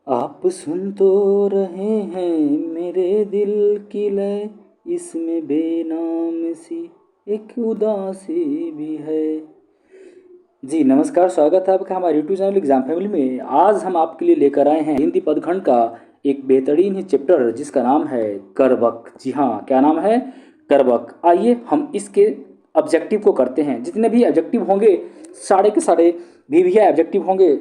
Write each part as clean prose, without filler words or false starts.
आप सुन तो रहे हैं मेरे दिल की लय, इसमें बेनाम सी एक उदासी भी है। जी नमस्कार, स्वागत है आपका हमारे यूट्यूब चैनल एग्जाम फैमिली में। आज हम आपके लिए लेकर आए हैं हिंदी पदखंड का एक बेहतरीन ही चैप्टर जिसका नाम है करवक। जी हाँ, क्या नाम है? करवक। आइए हम इसके ऑब्जेक्टिव को करते हैं। जितने भी ऑब्जेक्टिव होंगे सारे के सारे VVI ऑब्जेक्टिव होंगे,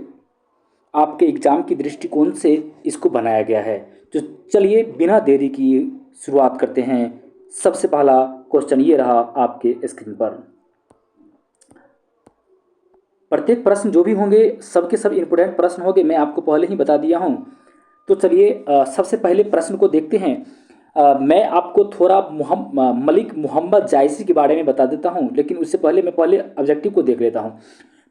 आपके एग्जाम की दृष्टिकोण से इसको बनाया गया है। तो चलिए बिना देरी की शुरुआत करते हैं। सबसे पहला क्वेश्चन ये रहा आपके स्क्रीन पर। प्रत्येक प्रश्न जो भी होंगे सबके सब इम्पोर्टेंट प्रश्न होंगे, मैं आपको पहले ही बता दिया हूँ। तो चलिए सबसे पहले प्रश्न को देखते हैं। मैं आपको थोड़ा मलिक मोहम्मद जायसी के बारे में बता देता हूँ, लेकिन उससे पहले मैं पहले ऑब्जेक्टिव को देख लेता हूँ।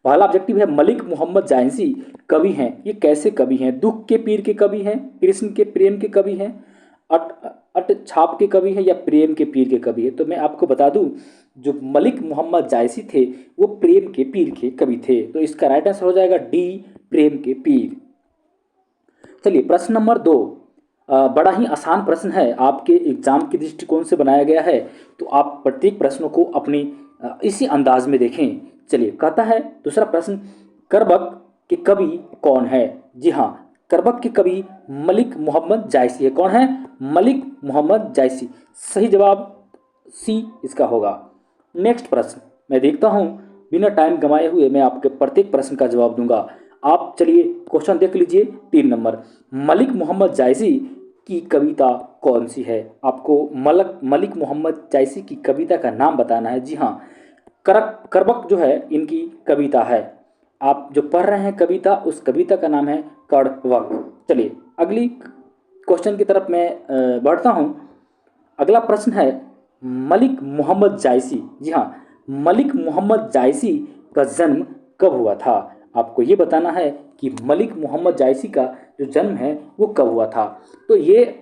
पहला ऑब्जेक्टिव है, मलिक मोहम्मद जायसी कवि हैं। ये कैसे कवि हैं? दुख के पीर के कवि हैं, कृष्ण के प्रेम के कवि हैं, अट अट छाप के कवि हैं, या प्रेम के पीर के कवि हैं? तो मैं आपको बता दूं, जो मलिक मोहम्मद जायसी थे वो प्रेम के पीर के कवि थे। तो इसका राइट आंसर हो जाएगा डी, प्रेम के पीर। चलिए प्रश्न नंबर 2। बड़ा ही आसान प्रश्न है, आपके एग्जाम के दृष्टिकोण से बनाया गया है। तो आप प्रत्येक प्रश्नों को अपनी इसी अंदाज में देखें। चलिए, कहता है दूसरा प्रश्न, करबक के कवि कौन है? जी हाँ, करबक के कवि मलिक मोहम्मद जायसी है। कौन है? मलिक मोहम्मद जायसी। सही जवाब सी इसका होगा। नेक्स्ट प्रश्न मैं देखता हूँ, बिना टाइम गंवाए हुए मैं आपके प्रत्येक प्रश्न का जवाब दूंगा। आप चलिए क्वेश्चन देख लीजिए। 3 नंबर, मलिक मोहम्मद जायसी की कविता कौन सी है? आपको मलिक मोहम्मद जायसी की कविता का नाम बताना है। जी हाँ, करबक जो है इनकी कविता है। आप जो पढ़ रहे हैं कविता, उस कविता का नाम है करवक। चलिए अगली क्वेश्चन की तरफ मैं बढ़ता हूँ। अगला प्रश्न है, मलिक मोहम्मद जायसी, जी हाँ, मलिक मोहम्मद जायसी का जन्म कब हुआ था? आपको ये बताना है कि मलिक मोहम्मद जायसी का जो जन्म है वो कब हुआ था। तो ये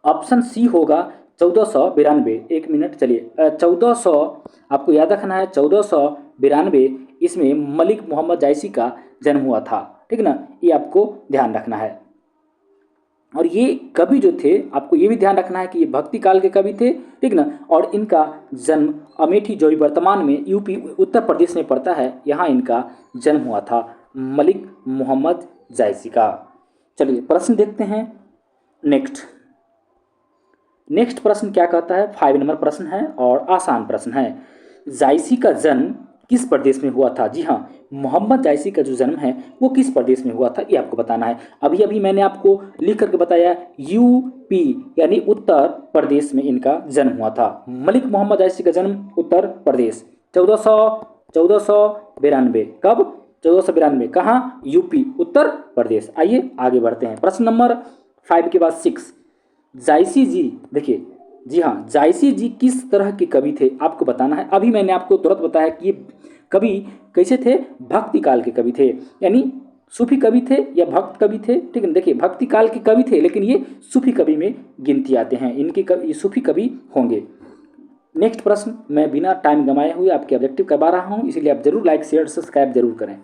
ऑप्शन सी होगा 1492। 1 मिनट, चलिए 1400, आपको याद रखना है 1492 इसमें मलिक मोहम्मद जायसी का जन्म हुआ था। ठीक ना, ये आपको ध्यान रखना है। और ये कवि जो थे, आपको ये भी ध्यान रखना है कि ये भक्ति काल के कवि थे। ठीक ना, और इनका जन्म अमेठी, जो वर्तमान में यूपी उत्तर प्रदेश में पड़ता है, यहाँ इनका जन्म हुआ था, मलिक मोहम्मद जायसी का। चलिए प्रश्न देखते हैं। नेक्स्ट नेक्स्ट प्रश्न क्या कहता है? 5 नंबर प्रश्न है और आसान प्रश्न है। जायसी का जन्म किस प्रदेश में हुआ था? जी हाँ, मोहम्मद जायसी का जो जन्म है वो किस प्रदेश में हुआ था, ये आपको बताना है। अभी अभी मैंने आपको लिख करके बताया, यूपी यानी उत्तर प्रदेश में इनका जन्म हुआ था। मलिक मोहम्मद जायसी का जन्म उत्तर प्रदेश, 1492। कब? 1492। कहाँ? यूपी, उत्तर प्रदेश। आइए आगे बढ़ते हैं। प्रश्न नंबर 5 के बाद 6। जायसी जी, देखिए, जी हाँ, जायसी जी किस तरह के कवि थे आपको बताना है। अभी मैंने आपको तुरंत बताया कि ये कवि कैसे थे? भक्ति काल के कवि थे, यानी सूफी कवि थे या भक्त कवि थे। ठीक है, देखिए भक्ति काल के कवि थे, लेकिन ये सूफी कवि में गिनती आते हैं, इनके कवि ये सूफी कवि होंगे। नेक्स्ट प्रश्न मैं बिना टाइम गंवाए हुए आपके ऑब्जेक्टिव करवा रहा हूँ, इसीलिए आप जरूर लाइक शेयर सब्सक्राइब जरूर करें।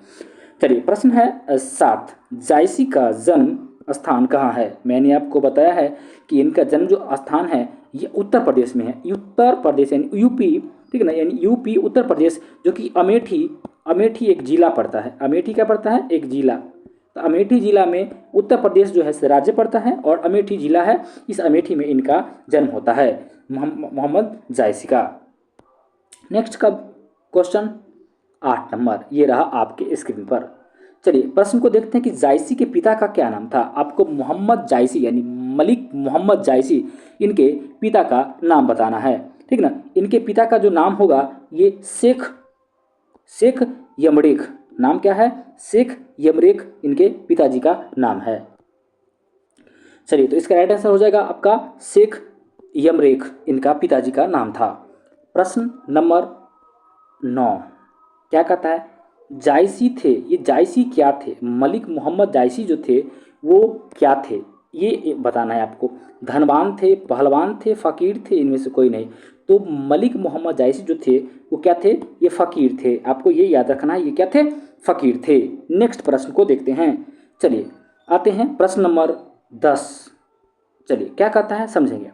चलिए प्रश्न है 7, जायसी का जन्म स्थान कहाँ है? मैंने आपको बताया है कि इनका जन्म जो स्थान है ये उत्तर प्रदेश में है। उत्तर प्रदेश यानी यूपी, ठीक है ना, यानी यूपी उत्तर प्रदेश, जो कि अमेठी, अमेठी एक जिला पड़ता है। अमेठी क्या पड़ता है? एक जिला। तो अमेठी जिला में उत्तर प्रदेश जो है राज्य पड़ता है और अमेठी जिला है। इस अमेठी में इनका जन्म होता है, मोहम्मद जायसी का। नेक्स्ट का क्वेश्चन 8 नंबर, ये रहा आपके स्क्रीन पर। चलिए प्रश्न को देखते हैं कि जायसी के पिता का क्या नाम था। आपको मोहम्मद जायसी यानी मलिक मोहम्मद जायसी, इनके पिता का नाम बताना है। ठीक ना, इनके पिता का जो नाम होगा ये शेख शेख यमरेख। नाम क्या है? शेख यमरेख इनके पिताजी का नाम है। चलिए, तो इसका राइट आंसर हो जाएगा आपका शेख यमरेख, इनका पिताजी का नाम था। प्रश्न नंबर 9 क्या कहता है? जायसी थे, ये जायसी क्या थे? मलिक मोहम्मद जायसी जो थे वो क्या थे, ये बताना है आपको। धनवान थे, पहलवान थे, फ़कीर थे, इनमें से कोई नहीं। तो मलिक मोहम्मद जायसी जो थे वो क्या थे? ये फ़कीर थे। आपको ये याद रखना है, ये क्या थे? फ़कीर थे। नेक्स्ट प्रश्न को देखते हैं। चलिए आते हैं प्रश्न नंबर 10। चलिए क्या कहता है समझेंगे।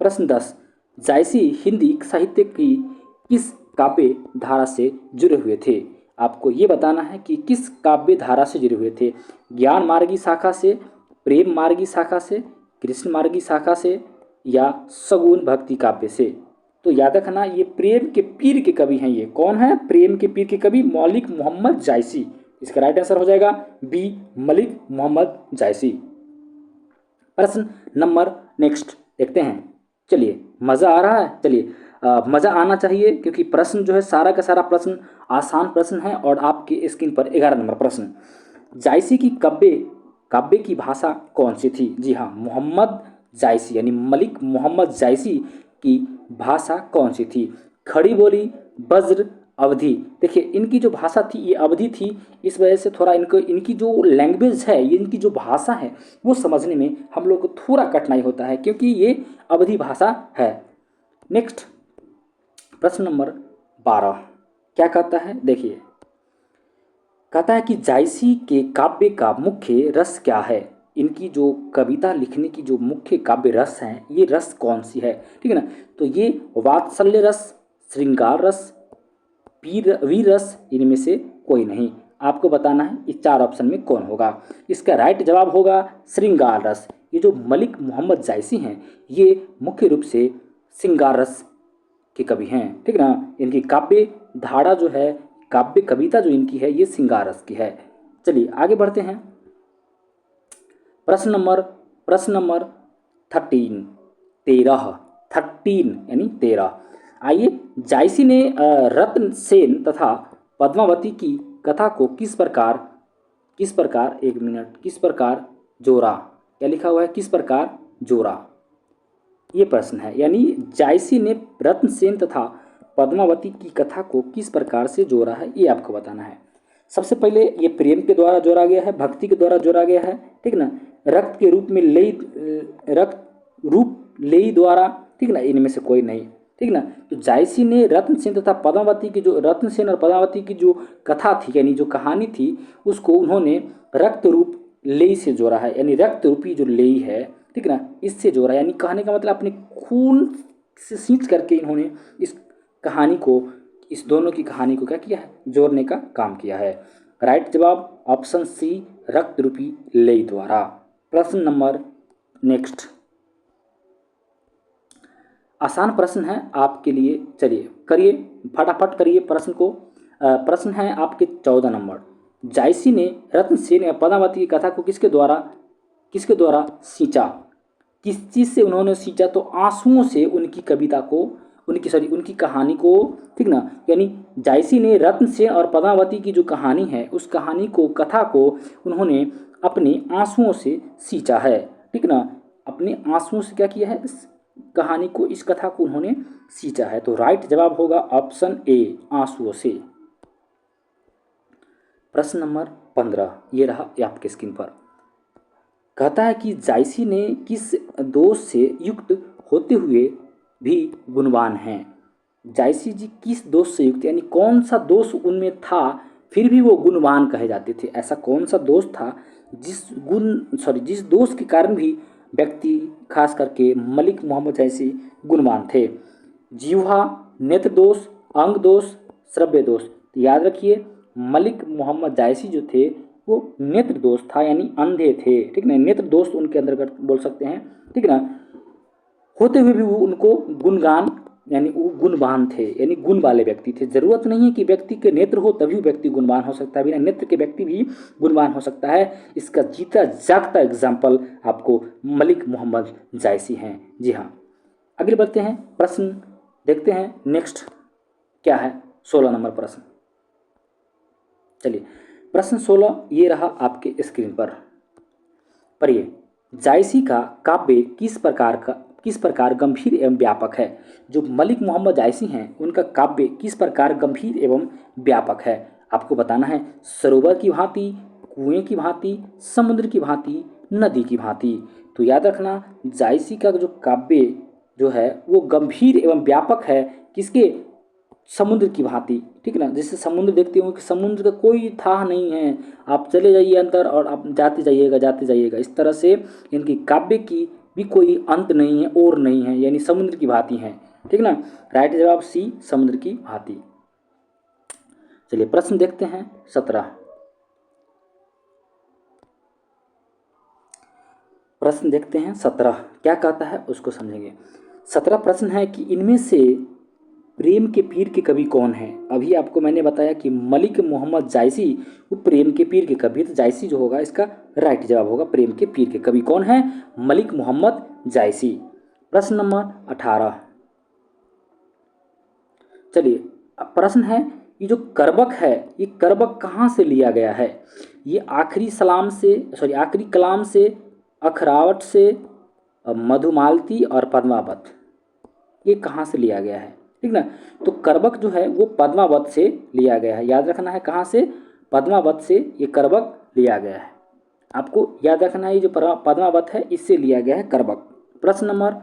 प्रश्न 10, जायसी हिंदी साहित्य की किस काव्य धारा से जुड़े हुए थे? आपको ये बताना है कि किस काव्य धारा से जुड़े हुए थे। ज्ञान मार्गी शाखा से, प्रेम मार्गी शाखा से, कृष्ण मार्गी शाखा से, या सगुन भक्ति काव्य से। तो याद रखना ये प्रेम के पीर के कवि हैं। ये कौन है? प्रेम के पीर के कवि मौलिक मोहम्मद जायसी। इसका राइट आंसर हो जाएगा बी, मलिक मोहम्मद जायसी। प्रश्न नंबर नेक्स्ट देखते हैं। चलिए मज़ा आ रहा है। चलिए मज़ा आना चाहिए क्योंकि प्रश्न जो है सारा का सारा प्रश्न आसान प्रश्न है। और आपके स्क्रीन पर 11 नंबर प्रश्न, जायसी की काव्य की भाषा कौन सी थी? जी हाँ, मोहम्मद जायसी यानी मलिक मोहम्मद जायसी की भाषा कौन सी थी? खड़ी बोली, वज्र, अवधि। देखिए इनकी जो भाषा थी ये अवधि थी। इस वजह से थोड़ा इनकी जो लैंग्वेज है, ये इनकी जो भाषा है वो समझने में हम लोग को थोड़ा कठिनाई होता है क्योंकि ये अवधि भाषा है। नेक्स्ट प्रश्न नंबर 12 क्या कहता है? देखिए कहता है कि जायसी के काव्य का मुख्य रस क्या है? इनकी जो कविता लिखने की जो मुख्य काव्य रस हैं, ये रस कौन सी है? ठीक है ना। तो ये वात्सल्य रस, श्रृंगार रस, वीर रस, इनमें से कोई नहीं। आपको बताना है इस 4 ऑप्शन में कौन होगा। इसका राइट जवाब होगा श्रृंगार रस। ये जो मलिक मोहम्मद जायसी हैं ये मुख्य रूप से श्रृंगार रस के कवि हैं। ठीक है ना। इनकी काव्य धारा जो है, काव्य कविता जो इनकी है ये श्रृंगार रस की है। चलिए आगे बढ़ते हैं। प्रश्न नंबर 13 यानी 13। आइए, जायसी ने रत्न सेन तथा पद्मावती की कथा को किस प्रकार किस प्रकार जोड़ा? क्या लिखा हुआ है? किस प्रकार जोड़ा, ये प्रश्न है। यानी जायसी ने रत्नसेन तथा पद्मावती की कथा को किस प्रकार से जोड़ा है, ये आपको बताना है। सबसे पहले ये प्रेम के द्वारा जोड़ा गया है, भक्ति के द्वारा जोड़ा गया है। ठीक ना। रक्त के रूप में लेई द्वारा। ठीक ना, इनमें से कोई नहीं। ठीक ना। तो जायसी ने रत्नसेन तथा पद्मावती की जो रत्नसेन और पद्मावती की जो कथा थी यानी जो कहानी थी उसको उन्होंने रक्त रूप लेई से जोड़ा है। यानी रक्त रूपी जो लेई है, ठीक ना, इससे जोड़ा। यानी कहने का मतलब अपने खून से सींच करके इन्होंने इस कहानी को, इस दोनों की कहानी को क्या किया है? जोड़ने का काम किया है। राइट जवाब ऑप्शन सी, रक्त रूपी लेई द्वारा। प्रश्न नंबर नेक्स्ट, आसान प्रश्न है आपके लिए। चलिए करिए, फटाफट करिए प्रश्न को। प्रश्न है आपके 14 नंबर। जायसी ने रत्नसेन या पद्मावती की कथा को किसके द्वारा सींचा? किस चीज़ से उन्होंने सींचा? तो आंसुओं से उनकी कविता को, उनकी कहानी को। ठीक ना। यानी जायसी ने रत्नसेन और पद्मावती की जो कहानी है उस कहानी को, कथा को उन्होंने अपने आंसुओं से सींचा है। ठीक ना। अपने आंसुओं से क्या किया है? इस कहानी को, इस कथा को उन्होंने सींचा है। तो राइट जवाब होगा ऑप्शन ए, आंसुओं से। प्रश्न नंबर 15 ये रहा आपके स्क्रीन पर। कहता है कि जायसी ने किस दोष से युक्त होते हुए भी गुणवान हैं? जायसी जी किस दोष से युक्त, यानी कौन सा दोष उनमें था फिर भी वो गुणवान कहे जाते थे? ऐसा कौन सा दोष था जिस दोष के कारण भी व्यक्ति, खास करके मलिक मोहम्मद जायसी गुणवान थे? जीवा, नेत्र दोष, अंग दोष, श्रव्य दोष। तो याद रखिए मलिक मोहम्मद जायसी जो थे वो नेत्र दोष था, यानी अंधे थे। ठीक ना। नेत्र दोष उनके अंतर्गत बोल सकते हैं। ठीक ना। होते हुए भी वो उनको गुणगान, यानी वो गुणवान थे, यानी गुण वाले व्यक्ति थे। जरूरत नहीं है कि व्यक्ति के नेत्र हो तभी व्यक्ति गुणवान हो सकता है, बिना नेत्र के व्यक्ति भी गुणवान हो सकता है। इसका जीता जागता एग्जाम्पल आपको मलिक मोहम्मद जायसी हैं। जी हाँ। आगे बढ़ते हैं, प्रश्न देखते हैं नेक्स्ट क्या है। 16 नंबर प्रश्न। चलिए प्रश्न 16 ये रहा आपके स्क्रीन पर। पढ़िए, जायसी का काव्य किस प्रकार गंभीर एवं व्यापक है? जो मलिक मोहम्मद जायसी हैं उनका काव्य किस प्रकार गंभीर एवं व्यापक है? आपको बताना है। सरोवर की भांति, कुएं की भांति, समुद्र की भांति, नदी की भांति। तो याद रखना जायसी का जो काव्य जो है वो गंभीर एवं व्यापक है। किसके? समुद्र की भांति, ठीक है ना। जैसे समुद्र देखते हो कि समुद्र का कोई था नहीं है, आप चले जाइए अंदर और आप जाते जाइएगा। इस तरह से इनकी काव्य की भी कोई अंत नहीं है और नहीं है, यानी समुद्र की भांति है, ठीक ना। राइट जवाब सी, समुद्र की भांति। चलिए प्रश्न देखते हैं 17। प्रश्न देखते हैं 17 क्या कहता है उसको समझेंगे। 17 प्रश्न है कि इनमें से प्रेम के पीर के कवि कौन है। अभी आपको मैंने बताया कि मलिक मोहम्मद जायसी वो प्रेम के पीर के कवि, तो जायसी जो होगा इसका राइट जवाब होगा। प्रेम के पीर के कवि कौन है, मलिक मोहम्मद जायसी। प्रश्न नंबर 18। चलिए प्रश्न है ये जो करबक है, ये करबक कहाँ से लिया गया है। ये आखिरी कलाम से, अखरावट से, मधुमालती और पद्मावत, ये कहाँ से लिया गया है, ठीक ना। तो करबक जो है वो पद्मावत से लिया गया है, याद रखना है कहाँ से, पद्मावत से ये करबक लिया गया है। आपको याद रखना है ये जो पद्मावत है इससे लिया गया है करबक। प्रश्न नंबर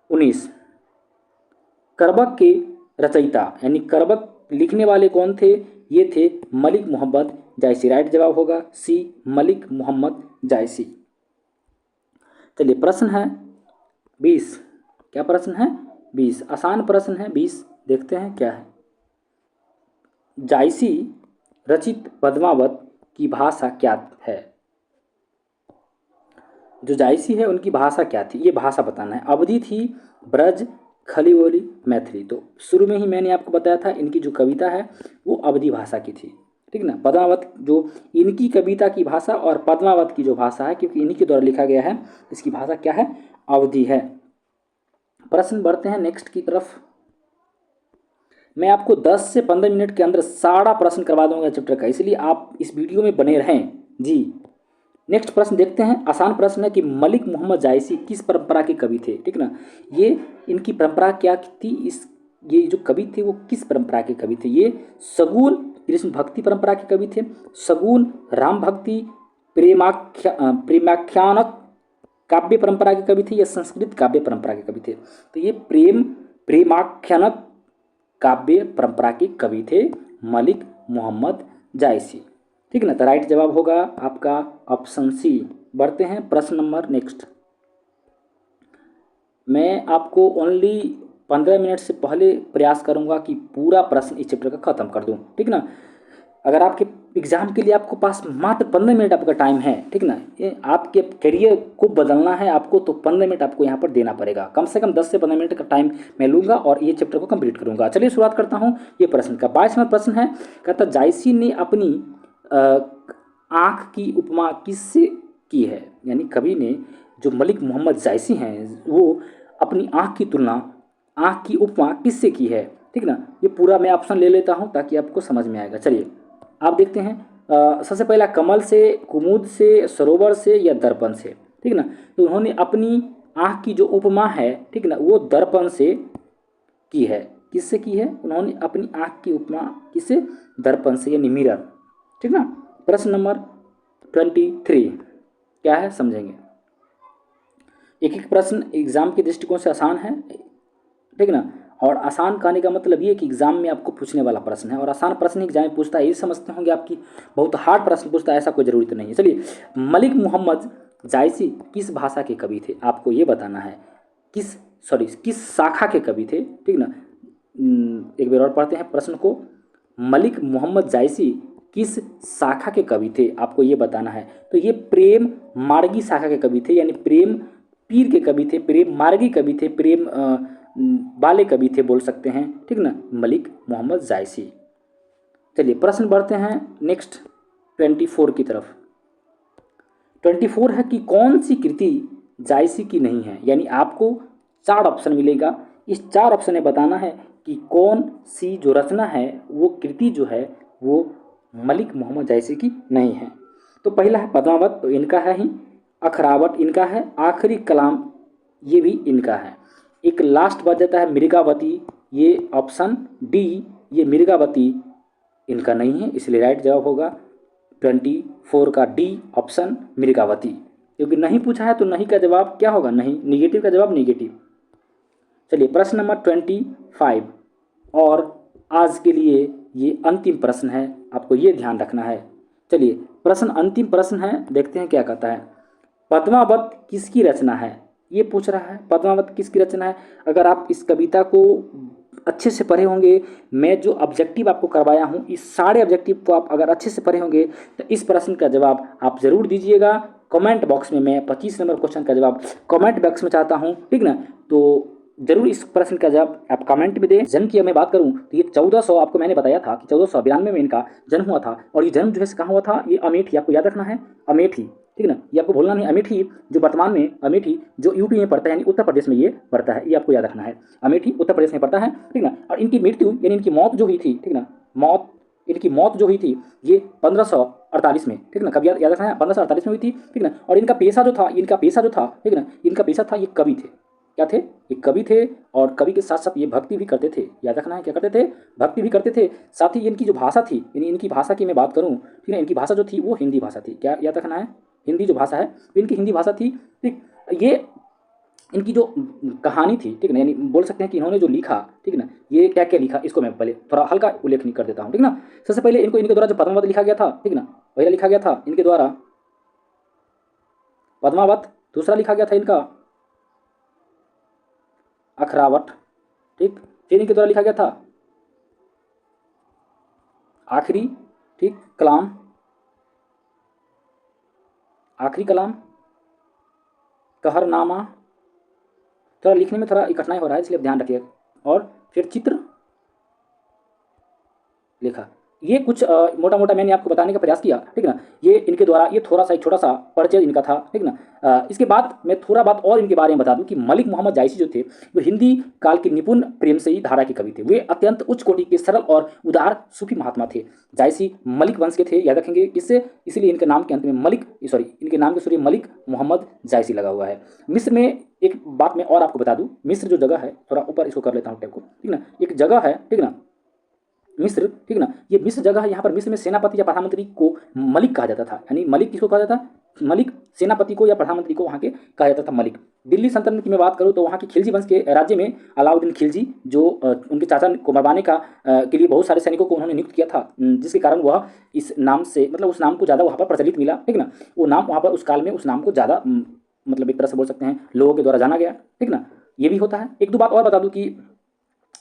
19। करबक के रचयिता यानी करबक लिखने वाले कौन थे, ये थे मलिक मोहम्मद जायसी। राइट जवाब होगा सी, मलिक मोहम्मद जायसी। चलिए प्रश्न है 20। क्या प्रश्न है 20, आसान प्रश्न है 20, देखते हैं क्या है। जायसी रचित पद्मावत की भाषा क्या है। जो जायसी है उनकी भाषा क्या थी, ये भाषा बताना है। अवधी थी, ब्रज, खलीबोली, मैथिली। तो शुरू में ही मैंने आपको बताया था इनकी जो कविता है वो अवधी भाषा की थी, ठीक ना। पद्मावत जो इनकी कविता की भाषा और पद्मावत की जो भाषा है, क्योंकि इन्हीं के द्वारा लिखा गया है, इसकी भाषा क्या है, अवधी है। प्रश्न बढ़ते हैं नेक्स्ट की तरफ। मैं आपको 10 से 15 मिनट के अंदर सारा प्रश्न करवा दूंगा चैप्टर का, इसलिए आप इस वीडियो में बने रहें जी। नेक्स्ट प्रश्न देखते हैं, आसान प्रश्न है कि मलिक मोहम्मद जायसी किस परंपरा के कवि थे, ठीक ना। ये इनकी परंपरा क्या थी, ये जो कवि थे वो किस परंपरा के कवि थे। ये सगुन कृष्ण भक्ति परंपरा के कवि थे, सगुन राम भक्ति प्रेमाख्यानक काव्य परंपरा के कवि थे, या संस्कृत काव्य परंपरा के कवि थे। तो ये प्रेमाख्यानक काव्य परंपरा के कवि थे मलिक मोहम्मद जायसी, ठीक ना। तो राइट जवाब होगा आपका ऑप्शन सी। बढ़ते हैं प्रश्न नंबर नेक्स्ट। मैं आपको ओनली 15 मिनट से पहले प्रयास करूंगा कि पूरा प्रश्न इस चैप्टर का खत्म कर दूं, ठीक ना। अगर आपके एग्जाम के लिए आपको पास मात्र 15 मिनट आपका टाइम है, ठीक ना, ये आपके करियर को बदलना है आपको, तो 15 मिनट आपको यहाँ पर देना पड़ेगा। कम से कम 10 से 15 मिनट का टाइम मैं लूँगा और ये चैप्टर को कंप्लीट करूँगा। चलिए शुरुआत करता हूँ ये प्रश्न का। 22 नंबर प्रश्न है, कहता जायसी ने अपनी आँख की उपमा किससे की है। यानी कवि ने, जो मलिक मोहम्मद जायसी हैं, वो अपनी आँख की तुलना, आँख की उपमा किससे की है, ठीक ना। ये पूरा मैं ऑप्शन ले लेता हूँ ताकि आपको समझ में आएगा। चलिए आप देखते हैं, सबसे पहला कमल से, कुमुद से, सरोवर से या दर्पण से, ठीक ना। तो उन्होंने अपनी आँख की जो उपमा है, ठीक ना, वो दर्पण से की है। किससे की है, उन्होंने अपनी आँख की उपमा किससे, दर्पण से, यानी मिरर, ठीक ना। प्रश्न नंबर 23 क्या है समझेंगे। एक एक प्रश्न एग्जाम के दृष्टिकोण से आसान है, ठीक ना। और आसान कहने का मतलब ये कि एग्जाम में आपको पूछने वाला प्रश्न है, और आसान प्रश्न एग्जाम में पूछता है, ये समझते होंगे आपकी बहुत हार्ड प्रश्न पूछता है, ऐसा कोई ज़रूरत नहीं है। चलिए, मलिक मोहम्मद जायसी किस भाषा के कवि थे, आपको ये बताना है। किस शाखा के कवि थे, ठीक ना। एक बार और पढ़ते हैं प्रश्न को। मलिक मोहम्मद जायसी किस शाखा के कवि थे, आपको ये बताना है। तो ये प्रेम मार्गी शाखा के कवि थे, यानी प्रेम पीर के कवि थे, प्रेम मार्गी कवि थे, प्रेम वाले कवि थे बोल सकते हैं, ठीक ना, मलिक मोहम्मद जायसी। चलिए प्रश्न बढ़ते हैं नेक्स्ट 24 की तरफ। 24 है कि कौन सी कृति जायसी की नहीं है। यानी आपको 4 ऑप्शन मिलेगा, इस 4 ऑप्शन में बताना है कि कौन सी जो रचना है, वो कृति जो है वो मलिक मोहम्मद जायसी की नहीं है। तो पहला है पद्मावत, तो इनका है ही। अखरावट इनका है। आखिरी कलाम ये भी इनका है। एक लास्ट बच जाता है मृगावती, ये ऑप्शन डी, ये मृगावती इनका नहीं है, इसलिए राइट जवाब होगा 24 का डी ऑप्शन मृगावती। क्योंकि नहीं पूछा है तो नहीं का जवाब क्या होगा, नहीं, निगेटिव का जवाब निगेटिव। चलिए प्रश्न नंबर 25 और आज के लिए ये अंतिम प्रश्न है, आपको ये ध्यान रखना है। चलिए प्रश्न, अंतिम प्रश्न है, देखते हैं क्या कहता है। पद्मावत किसकी रचना है, ये पूछ रहा है। पद्मावत किसकी रचना है? अगर आप इस कविता को अच्छे से पढ़े होंगे, मैं जो ऑब्जेक्टिव आपको करवाया हूँ, इस सारे ऑब्जेक्टिव को आप अगर अच्छे से पढ़े होंगे तो इस प्रश्न का जवाब आप ज़रूर दीजिएगा कमेंट बॉक्स में। मैं 25 नंबर क्वेश्चन का जवाब कमेंट बॉक्स में चाहता हूँ, ठीक ना। तो जरूर इस प्रश्न का जवाब आप कमेंट में दें। जन्म की मैं बात करूं तो ये 1400, आपको मैंने बताया था कि 1492 में इनका जन्म हुआ था। और ये जन्म जो है कहाँ हुआ था? ये अमेठी, आपको याद रखना है, अमेठी, ठीक ना, ये आपको भूलना नहीं। अमेठी जो वर्तमान में अमेठी जो यूपी में पड़ता है, यानी उत्तर प्रदेश में ये पड़ता है, ये आपको याद रखना है। अमेठी उत्तर प्रदेश में पड़ता है, ठीक ना। और इनकी मृत्यु यानी इनकी मौत जो हुई थी, ठीक ना, इनकी मौत जो हुई थी ये 1548 में, ठीक ना, कब याद रखना है, 1548 में हुई थी, ठीक ना। और इनका पेशा जो था, ठीक ना, इनका पेशा था, ये कवि थे। क्या थे? ये कवि थे। और कवि के साथ साथ ये भक्ति भी करते थे, याद रखना है, क्या करते थे? भक्ति भी करते थे। साथ ही इनकी जो भाषा थी, यानी इनकी भाषा की मैं बात करूँ, ठीक है, इनकी भाषा जो थी वो हिंदी भाषा थी। क्या याद रखना है? हिंदी जो भाषा है, इनकी हिंदी भाषा थी, ठीक। ये इनकी जो कहानी थी, ठीक ना, यानी बोल सकते हैं कि इन्होंने जो लिखा, ठीक ना, ये क्या क्या लिखा, इसको मैं पहले थोड़ा हल्का उल्लेख कर देता हूँ, ठीक ना। सबसे पहले इनके द्वारा जो पद्मावत लिखा गया था, ठीक ना, पहला लिखा गया था इनके द्वारा पद्मावत। दूसरा लिखा गया था इनका अखरावट, ठीक। फिर इनके द्वारा लिखा गया था आखिरी, ठीक, कलाम, आखिरी कलाम, कहरनामा। थोड़ा लिखने में थोड़ा कठिनाई हो रहा है, इसलिए आप ध्यान रखिए। और फिर चित्र लिखा। ये कुछ मोटा मोटा मैंने आपको बताने का प्रयास किया, ठीक ना। ये इनके द्वारा, ये थोड़ा सा एक छोटा सा परिचय इनका था, ठीक ना। इसके बाद मैं थोड़ा बात और इनके बारे में बता दूं कि मलिक मोहम्मद जायसी जो थे, वो हिंदी काल के निपुण प्रेम से ही धारा के कवि थे। वे अत्यंत उच्च कोटि के सरल और उदार सूफी महात्मा थे। जायसी मलिक वंश के थे, याद रखेंगे इससे, इसलिए इनके नाम के अंत में मलिक, सॉरी, इनके नाम के सूर्य मलिक मोहम्मद जायसी लगा हुआ है। मिस्र में एक बात मैं और आपको बता दूं, मिस्र जो जगह है, थोड़ा ऊपर इसको कर लेता हूँ टैब को, ठीक ना, एक जगह है, ठीक ना, मिस्र, ठीक ना, ये मिस्र जगह है। यहाँ पर मिस्र में सेनापति या प्रधानमंत्री को मलिक कहा जाता था। यानी मलिक किसको कहा जाता? मलिक सेनापति को या प्रधानमंत्री को वहाँ के कहा जाता था मलिक। दिल्ली सल्तनत की मैं बात करूँ तो वहाँ की खिलजी वंश के राज्य में अलाउद्दीन खिलजी, जो उनके चाचा को मरवाने के लिए बहुत सारे सैनिकों को उन्होंने नियुक्त किया था, जिसके कारण वह इस नाम से, मतलब उस नाम को ज़्यादा वहाँ पर प्रचलित मिला, ठीक ना। वो नाम वहाँ पर उस काल में उस नाम को ज़्यादा मतलब एक तरह से बोल सकते हैं लोगों के द्वारा जाना गया, ठीक ना। ये भी होता है। एक दो बात और बता दूँ कि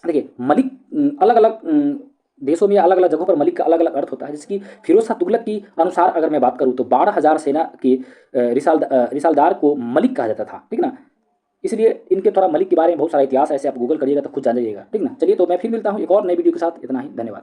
देखिए मलिक अलग अलग देशों में, अलग अलग जगहों पर मलिक का अलग अलग अर्थ होता है। जैसे कि फिरोज शाह तुगलक की अनुसार अगर मैं बात करूँ तो 12,000 सेना के रिसालदार को मलिक कहा जाता था, ठीक ना। इसलिए इनके थोड़ा मलिक के बारे में बहुत सारा इतिहास है, ऐसे आप गूगल करिएगा तो खुद जान जाइएगा, ठीक ना। चलिए तो मैं फिर मिलता हूँ एक और नई वीडियो के साथ। इतना ही, धन्यवाद।